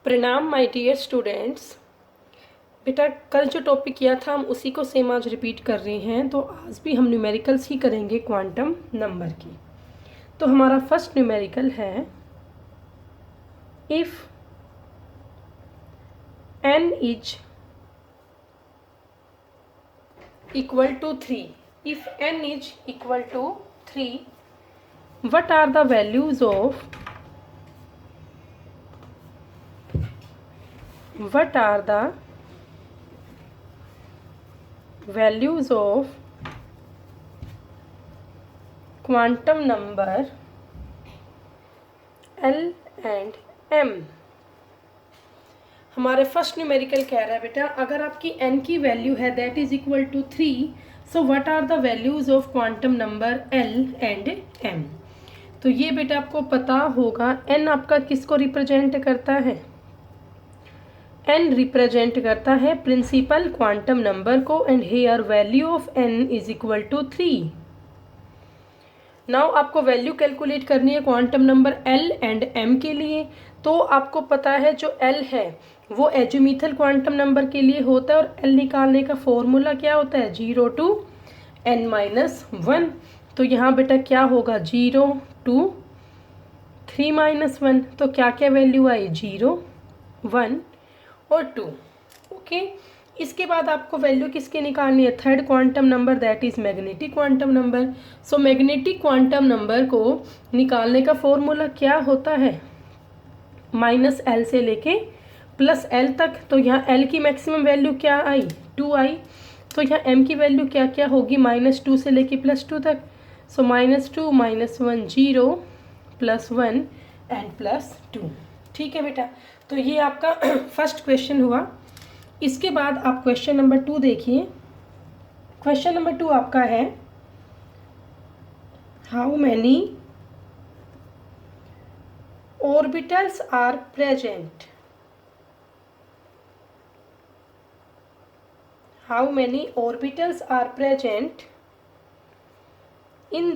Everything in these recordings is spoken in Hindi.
प्रणाम माय डियर स्टूडेंट्स। बेटा कल जो टॉपिक किया था हम उसी को सेम आज रिपीट कर रहे हैं। तो आज भी हम न्यूमेरिकल्स ही करेंगे क्वांटम नंबर की। तो हमारा फर्स्ट न्यूमेरिकल है if n is equal to 3, if n is equal to 3, what are the values of quantum number L and M। हमारे फर्स्ट न्यूमेरिकल कह रहा है बेटा अगर आपकी n की वैल्यू है that is equal to 3, so what are the values of quantum number L and M। तो ये बेटा आपको पता होगा n आपका किसको रिप्रेजेंट करता है, n रिप्रेजेंट करता है प्रिंसिपल क्वांटम नंबर को and here value of n is equal to 3। Now आपको वैल्यू कैलकुलेट करनी है quantum number L and M के लिए। तो आपको पता है जो L है वो एजुमिथल क्वांटम नंबर के लिए होता है और L निकालने का फॉर्मूला क्या होता है 0 to n-1। तो यहाँ बेटा क्या होगा 0 to 3-1। तो क्या क्या वैल्यू आई 0, 1 और 2। ओके, इसके बाद आपको वैल्यू किसकी निकालनी है third quantum number that is magnetic quantum number. So magnetic quantum number को निकालने का फॉर्मूला क्या होता है -L से लेके +L तक। तो यहाँ L की मैक्सिमम वैल्यू क्या आई 2 आई। तो यहाँ M की वैल्यू क्या क्या होगी -2 से लेके +2 तक। सो -2 -1 0 +1 एंड +2। ठीक है बेटा, तो ये आपका फर्स्ट क्वेश्चन हुआ। इसके बाद आप क्वेश्चन नंबर 2 देखिए। क्वेश्चन नंबर 2 आपका है how many orbitals are present, how many orbitals are present in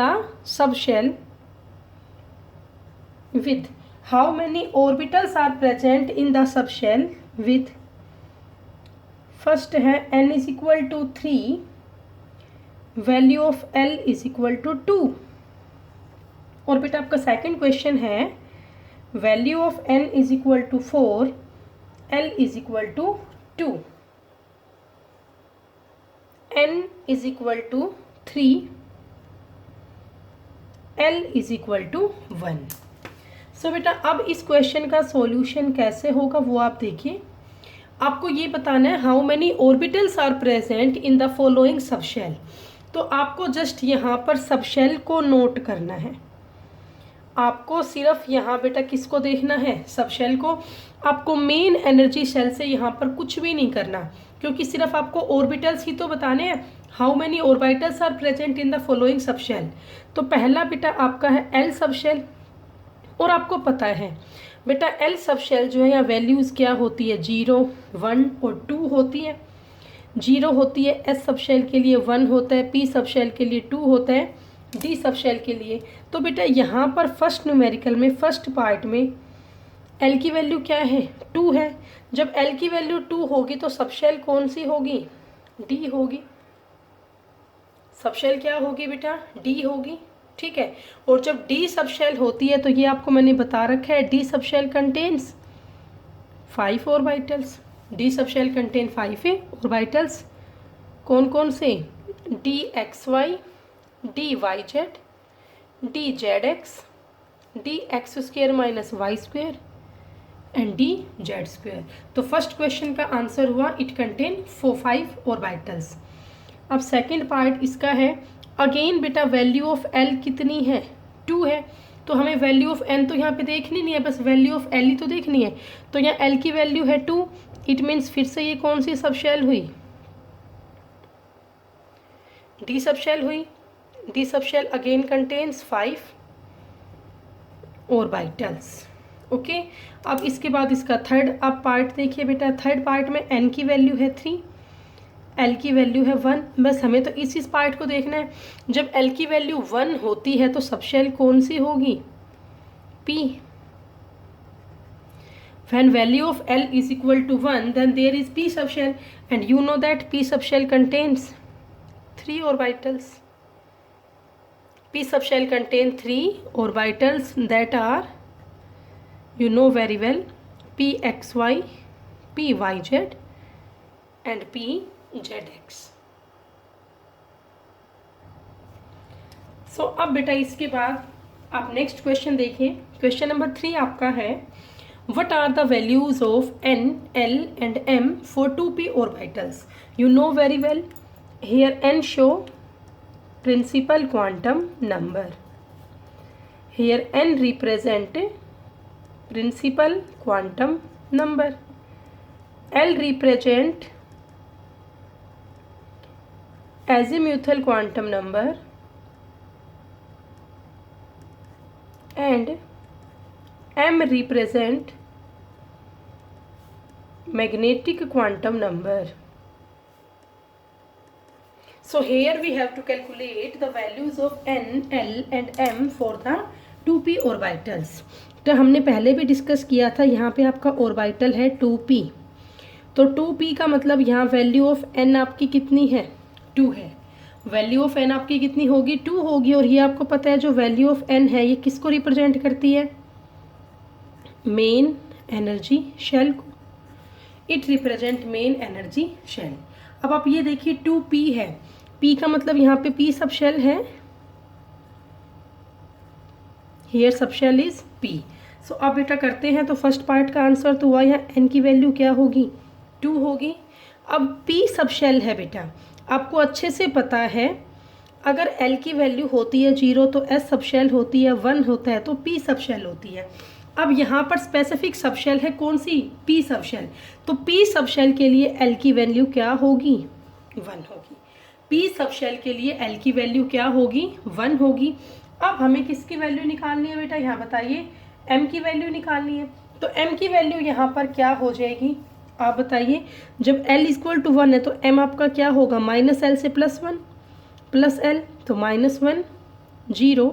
the subshell with how many orbitals are present in the subshell with first है n is equal to 3, value of L is equal to 2। और बेटा आपका सेकंड क्वेश्चन है value of n is equal to 4, L is equal to 2, n is equal to 3, L is equal to 1। So बेटा अब इस क्वेश्चन का सॉल्यूशन कैसे होगा वो आप देखिए। आपको ये बताना है how many orbitals are present in the following subshell. तो आपको जस्ट यहाँ पर सबशेल को नोट करना है। आपको सिर्फ यहाँ बेटा किसको देखना है सबशेल को। आपको मेन एनर्जी शेल से यहाँ पर कुछ भी नहीं करना क्योंकि सिर्फ आपको ऑर्बिटल्स ही तो बताने हैं। How many orbitals are present in the following subshell. तो पहला बेटा आपका है L सबशेल और आपको पता है बेटा L सबशेल जो है यहाँ वैल्यूज़ क्या होती है 0, 1 और 2 होती है। 0 होती है S सबशेल के लिए, 1 होता है P सबशेल के लिए, 2 होता है D सबशेल के लिए। तो बेटा यहाँ पर फर्स्ट न्यूमेरिकल में फर्स्ट पार्ट में L की वैल्यू क्या है 2 है। जब L की वैल्यू 2 होगी तो सबशेल कौन सी होगी D होगी। सबशेल क्या होगी बेटा D होगी। ठीक है, और जब D सबशेल होती है तो ये आपको मैंने बता रखा है D subshell contains 5 orbitals. D subshell contain 5 orbitals. कौन कौन से DXY, DYZ, DZX, DX² - Y² and DZ²। तो फर्स्ट क्वेश्चन का आंसर हुआ इट कंटेन 5 ऑर्बिटल्स। अब सेकंड पार्ट इसका है अगेन बेटा वैल्यू ऑफ L कितनी है 2 है। तो हमें वैल्यू ऑफ N तो यहाँ पे देखनी नहीं है, बस वैल्यू ऑफ L ही तो देखनी है। तो यहाँ L की वैल्यू है 2, इट मीन्स फिर से ये कौन सी सबशेल हुई D सबशेल हुई। D subshell again contains 5 orbitals. Okay, अब इसके बाद इसका थर्ड आप पार्ट देखिए बेटा। थर्ड पार्ट में N की वैल्यू है 3, एल की वैल्यू है 1। बस हमें तो इस पार्ट को देखना है। जब एल की वैल्यू 1 होती है तो सबशेल कौन सी होगी? P। When value of L is equal to 1, then there is P subshell, and you know that P subshell contains 3 orbitals. P subshell contain 3 orbitals that are, you know very well, PXY, PYZ and PZX. So अब बेटा इसके बाद आप नेक्स्ट क्वेश्चन देखिए। क्वेश्चन नंबर 3 आपका है, what are the values of N, L and M for 2p orbitals? You know very well, here N show principal quantum number, here N represent principal quantum number, L represent azimuthal quantum number and M represent magnetic quantum number. So here we have to calculate the values of N, L and M for the 2p orbitals. तो हमने पहले भी डिस्कस किया था, यहाँ पे आपका ऑर्बिटल है 2p, तो 2p का मतलब यहाँ वैल्यू ऑफ n आपकी कितनी है? 2 है। वैल्यू ऑफ n आपकी कितनी होगी? 2 होगी। और ये आपको पता है जो वैल्यू ऑफ n है ये किसको रिप्रेजेंट करती है? मेन एनर्जी शेल को। It represent main energy shell. अब आप ये देखिए 2p है, p का मतलब यहाँ पे p सब शेल है, हियर सब शेल इज p। सो अब बेटा करते हैं, तो फर्स्ट पार्ट का आंसर तो हुआ, यहाँ n की वैल्यू क्या होगी? 2 होगी। अब p सब शेल है बेटा, आपको अच्छे से पता है अगर l की वैल्यू होती है 0 तो s सब शेल होती है, 1 होता है तो p सब शेल होती है। अब यहाँ पर स्पेसिफिक सब शेल है कौन सी? p subshell. तो p सब शेल के लिए l की वैल्यू क्या होगी? 1 होगी। p सब शेल के लिए l की वैल्यू क्या होगी? 1 होगी। अब हमें किसकी वैल्यू निकालनी है बेटा? यहाँ बताइए, m की वैल्यू निकालनी है। तो m की वैल्यू यहाँ पर क्या हो जाएगी? आप बताइए। जब l इक्वल टू 1 है तो m आपका क्या होगा? -l से +1 प्लस l, तो -1 0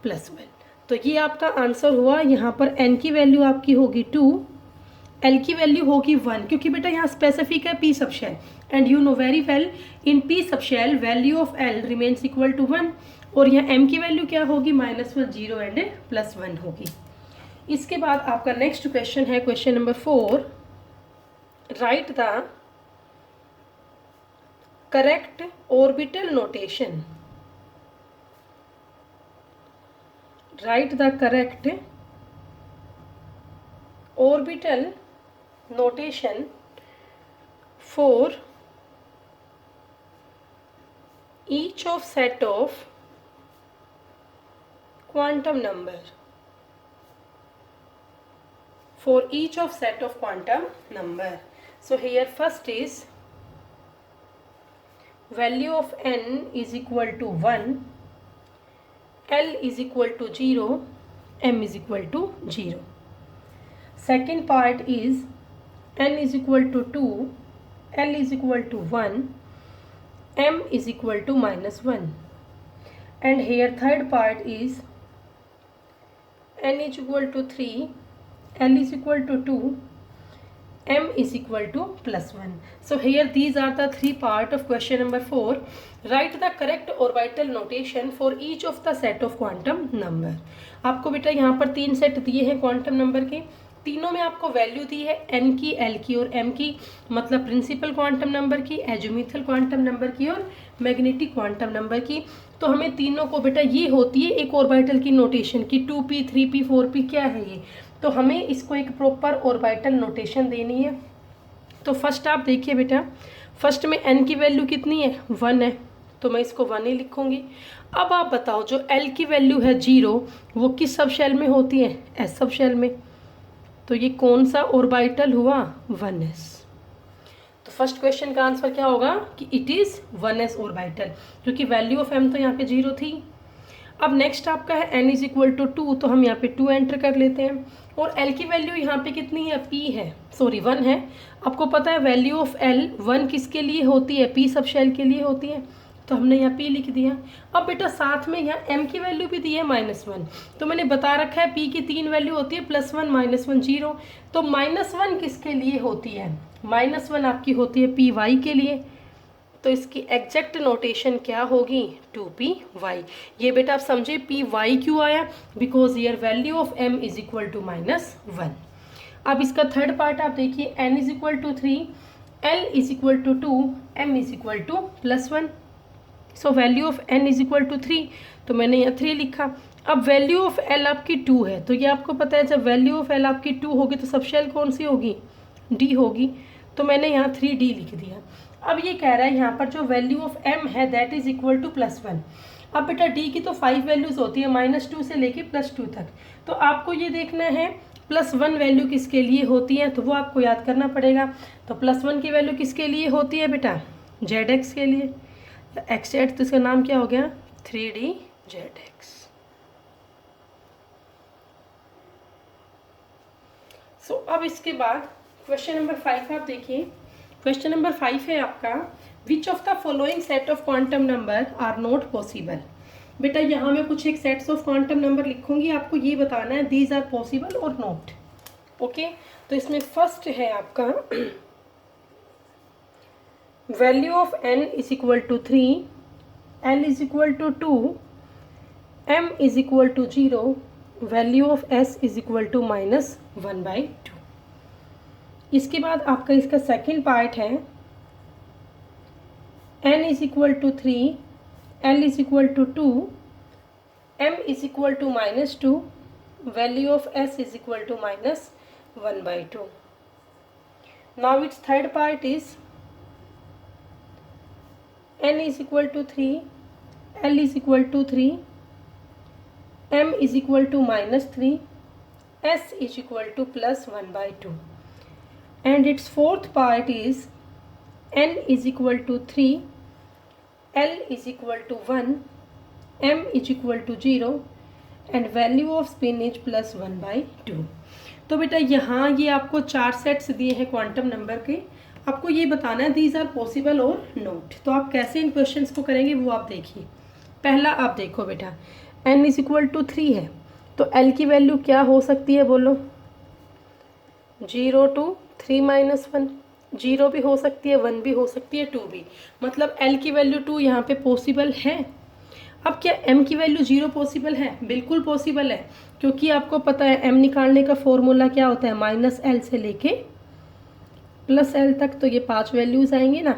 +1। तो ये आपका आंसर हुआ। यहाँ पर n की वैल्यू आपकी होगी 2, l की वैल्यू होगी 1, क्योंकि बेटा यहाँ स्पेसिफिक है p subshell, and you know very well in p subshell value of l remains equal to 1, और यहाँ m की वैल्यू क्या होगी? -1 0 एंड +1 होगी। इसके बाद आपका नेक्स्ट क्वेश्चन है question number 4, right the correct orbital notation. Write the correct orbital notation for each of set of quantum number. For each of set of quantum number. So here first is value of n is equal to 1, L is equal to 0, M is equal to 0. Second part is N is equal to 2, L is equal to 1, M is equal to -1. And here third part is N is equal to 3, L is equal to 2, M is equal to +1. So here these are the 3 part of question number 4. Write the correct orbital notation for each of the set of quantum number. आपको बेटा यहाँ पर 3 सेट दिए हैं क्वांटम नंबर के, तीनों में आपको वैल्यू दी है n की, l की और m की, मतलब प्रिंसिपल क्वांटम नंबर की, एजुमिथल क्वांटम नंबर की और मैग्नेटिक क्वांटम नंबर की। तो हमें तीनों को बेटा ये होती है एक ऑर्बिटल की नोटेशन की 2p 3p 4p क्या है ये, तो हमें इसको एक प्रॉपर ऑर्बिटल नोटेशन देनी है। तो फर्स्ट आप देखिए बेटा, फर्स्ट में n की वैल्यू कितनी है? 1 है, तो मैं इसको 1 ही लिखूंगी। अब आप बताओ जो l की वैल्यू है 0 वो किस सब शेल में होती है? s सब शेल में। तो ये कौन सा ऑर्बिटल हुआ? 1s। तो फर्स्ट क्वेश्चन का आंसर क्या होगा कि इट इज़ 1s ऑर्बिटल, क्योंकि वैल्यू ऑफ m तो यहाँ पे 0 थी। अब नेक्स्ट आपका है n इज इक्वल टू 2, तो हम यहाँ पे 2 एंटर कर लेते हैं और l की वैल्यू यहाँ पे कितनी है, p है, सॉरी 1 है। आपको पता है वैल्यू ऑफ l 1 किसके लिए होती है, p सब शेल के लिए होती है, तो हमने यहाँ p लिख दिया। अब बेटा साथ में यहाँ m की वैल्यू भी दी है -1, तो मैंने बता रखा है p की 3 वैल्यू होती है +1 -1 0, तो -1 किसके लिए होती है, -1 आपकी होती है py के लिए, तो इसकी एग्जैक्ट नोटेशन क्या होगी 2py। ये बेटा आप समझे py क्यों आया, because your value of m is equal to -1। अब इसका थर्ड पार्ट आप देखिए, n is equal to 3, l is equal to 2, m is equal to +1। So value of n is equal to 3, तो मैंने यहाँ 3 लिखा। अब वैल्यू ऑफ l आपकी 2 है, तो ये आपको पता है जब वैल्यू ऑफ l आपकी 2 होगी तो सब शेल कौन सी होगी, d होगी, तो मैंने यहाँ 3d लिख दिया। अब ये कह रहा है यहाँ पर जो वैल्यू ऑफ m है दैट इज इक्वल टू +1। अब बेटा d की तो 5 वैल्यूज होती है -2 से लेके +2 तक, तो आपको ये देखना है +1 वैल्यू किसके लिए होती है, तो वो आपको याद करना पड़ेगा। तो +1 की वैल्यू किसके लिए होती है बेटा, zx के लिए, xz, तो इसका नाम क्या हो गया 3d zx। सो अब इसके बाद क्वेश्चन नंबर 5 आप देखिए। क्वेश्चन नंबर 5 है आपका, which of the following set of quantum number are not possible. बेटा यहाँ मैं कुछ एक सेट्स ऑफ क्वांटम नंबर लिखूंगी, आपको ये बताना है दीज आर पॉसिबल और नॉट। ओके, तो इसमें फर्स्ट है आपका value of n is equal to 3, l is equal to 2, m is equal to 0, value of s is equal to -1/2। इसके बाद आपका इसका सेकंड पार्ट है n is equal to 3, l is equal to 2, m is equal to -2, value of s is equal to -1/2। Now it's third part is n is equal to 3, l is equal to 3, m is equal to -3, s is equal to +1/2। And its fourth part is n is equal to 3, l is equal to 1, m is equal to 0 and value of spin is +1/2। तो बेटा यहाँ ये आपको 4 सेट्स दिए हैं क्वांटम नंबर के, आपको ये बताना है दीज आर पॉसिबल और नॉट। तो आप कैसे इन क्वेश्चंस को करेंगे वो आप देखिए। पहला आप देखो बेटा, n इज इक्वल टू 3 है, तो l की वैल्यू क्या हो सकती है बोलो, 0 to 3 - 1, 0 भी हो सकती है, 1 भी हो सकती है, 2 भी, मतलब l की वैल्यू 2 यहाँ पे पॉसिबल है। अब क्या m की वैल्यू 0 पॉसिबल है, बिल्कुल पॉसिबल है, क्योंकि आपको पता है m निकालने का फॉर्मूला क्या होता है, -l से लेके +l तक, तो ये 5 वैल्यूज आएंगे ना,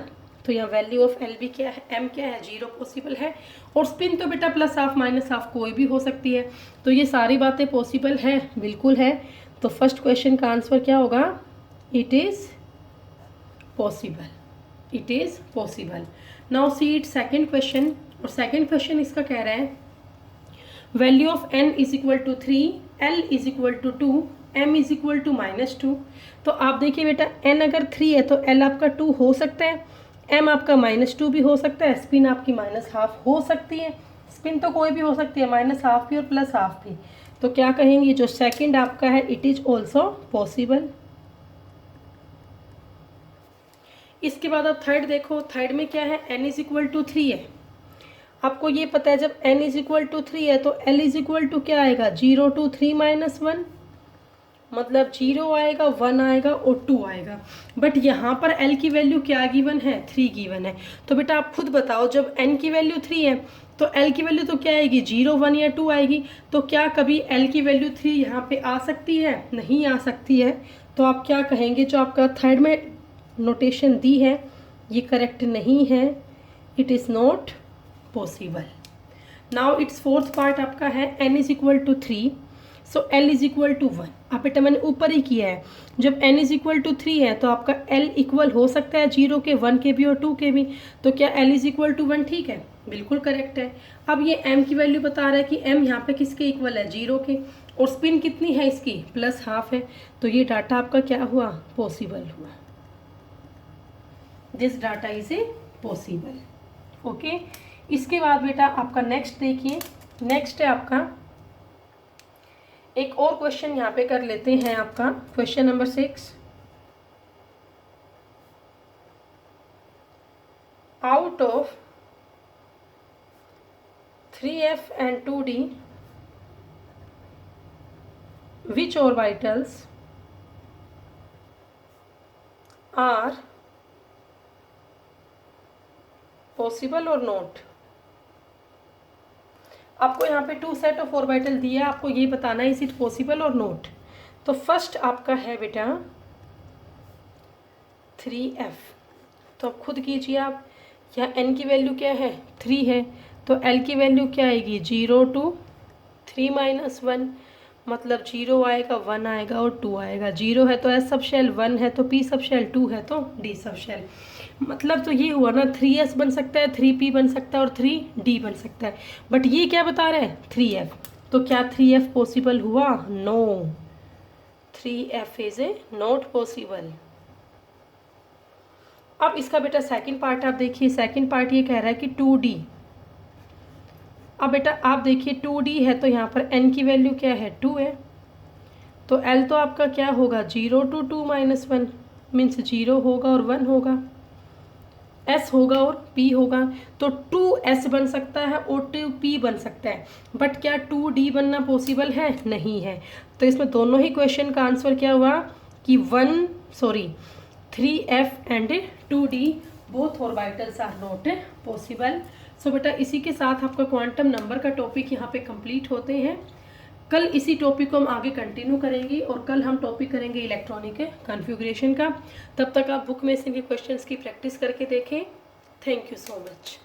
तो यहाँ वैल्यू ऑफ l भी क्या है, m क्या है 0 पॉसिबल है। और स्पिन तो बेटा +हाफ -हाफ कोई भी हो सकती है, तो ये सारी बातें पॉसिबल है, बिल्कुल है। तो फर्स्ट क्वेश्चन का आंसर क्या होगा, it is possible, it is possible. Now see it second question, और सेकेंड क्वेश्चन इसका कह रहा है value of n is equal to 3, l is equal to 2, m is equal to -2। तो आप देखिए बेटा n अगर 3 है तो l आपका 2 हो सकता है, m आपका -2 भी हो सकता है, स्पिन आपकी -हाफ हो सकती है, स्पिन तो कोई भी हो सकती है, -हाफ भी और +हाफ भी। तो क्या कहेंगे, जो सेकंड आपका है इट इज ऑल्सो पॉसिबल। इसके बाद आप थर्ड देखो, थर्ड में क्या है, n इज इक्वल टू 3 है, आपको ये पता है जब n इज इक्वल टू 3 है तो l इज इक्वल टू क्या आएगा, 0 to 3 - 1, मतलब 0 आएगा, 1 आएगा और 2 आएगा। बट यहाँ पर l की वैल्यू क्या गिवन है, 3 गिवन है। तो बेटा आप खुद बताओ, जब n की वैल्यू 3 है तो l की वैल्यू तो क्या आएगी, 0, 1 या 2 आएगी। तो क्या कभी l की वैल्यू 3 यहाँ पे आ सकती है, नहीं आ सकती है। तो आप क्या कहेंगे, जो आपका थर्ड में नोटेशन दी है ये करेक्ट नहीं है, it is not possible. Now it's fourth part आपका है n is equal to 3, so l is equal to 1। आप बेटा मैंने ऊपर ही किया है, जब n इज इक्वल टू 3 है तो आपका l इक्वल हो सकता है 0 के, 1 के भी और 2 के भी। तो क्या l इज इक्वल टू 1 ठीक है, बिल्कुल करेक्ट है। अब ये m की वैल्यू बता रहा है कि m यहाँ पे किसके इक्वल है, 0 के, और स्पिन कितनी है इसकी, +हाफ है। तो ये डाटा आपका क्या हुआ, पॉसिबल हुआ, this data is a possible. Okay, इसके बाद बेटा आपका नेक्स्ट देखिए, नेक्स्ट है आपका एक और क्वेश्चन यहाँ पे कर लेते हैं, आपका question number 6। Out of 3f and 2d which orbitals are possible or not। आपको यहाँ पे 2 सेट ऑफ ऑर्बिटल दिया, आपको ये बताना है इज इट पॉसिबल और नॉट। तो फर्स्ट आपका है बेटा 3f, तो अब खुद कीजिए आप, यहाँ n की वैल्यू क्या है 3 है, तो l की वैल्यू क्या आएगी 0 to 3 - 1, मतलब 0 आएगा 1 आएगा और 2 आएगा। 0 है तो s सब शेल, 1 है तो p सब शेल, 2 है तो d सब शेल। मतलब तो ये हुआ ना 3s बन सकता है, 3p बन सकता है और 3d बन सकता है। बट ये क्या बता रहे हैं 3f, तो क्या 3f पॉसिबल हुआ? No, 3f is a not possible. अब इसका बेटा सेकंड पार्ट आप देखिए, सेकंड पार्ट ये कह रहा है कि 2d। अब बेटा आप देखिए 2d है तो यहाँ पर n की वैल्यू क्या है 2 है, तो l तो आपका क्या होगा 0 to 2 - 1 मीन्स 0 होगा और 1 होगा, s होगा और p होगा, तो 2s बन सकता है और 2p बन सकता है। बट क्या 2d बनना पॉसिबल है? नहीं है। तो इसमें दोनों ही क्वेश्चन का आंसर क्या हुआ कि 3f and 2d both orbitals are not possible. So बेटा इसी के साथ आपका क्वांटम नंबर का टॉपिक यहाँ पे कंप्लीट होते हैं। कल इसी टॉपिक को हम आगे कंटिन्यू करेंगे और कल हम टॉपिक करेंगे इलेक्ट्रॉनिक कॉन्फ़िगरेशन का। तब तक आप बुक में से भी क्वेश्चंस की प्रैक्टिस करके देखें। Thank you so much.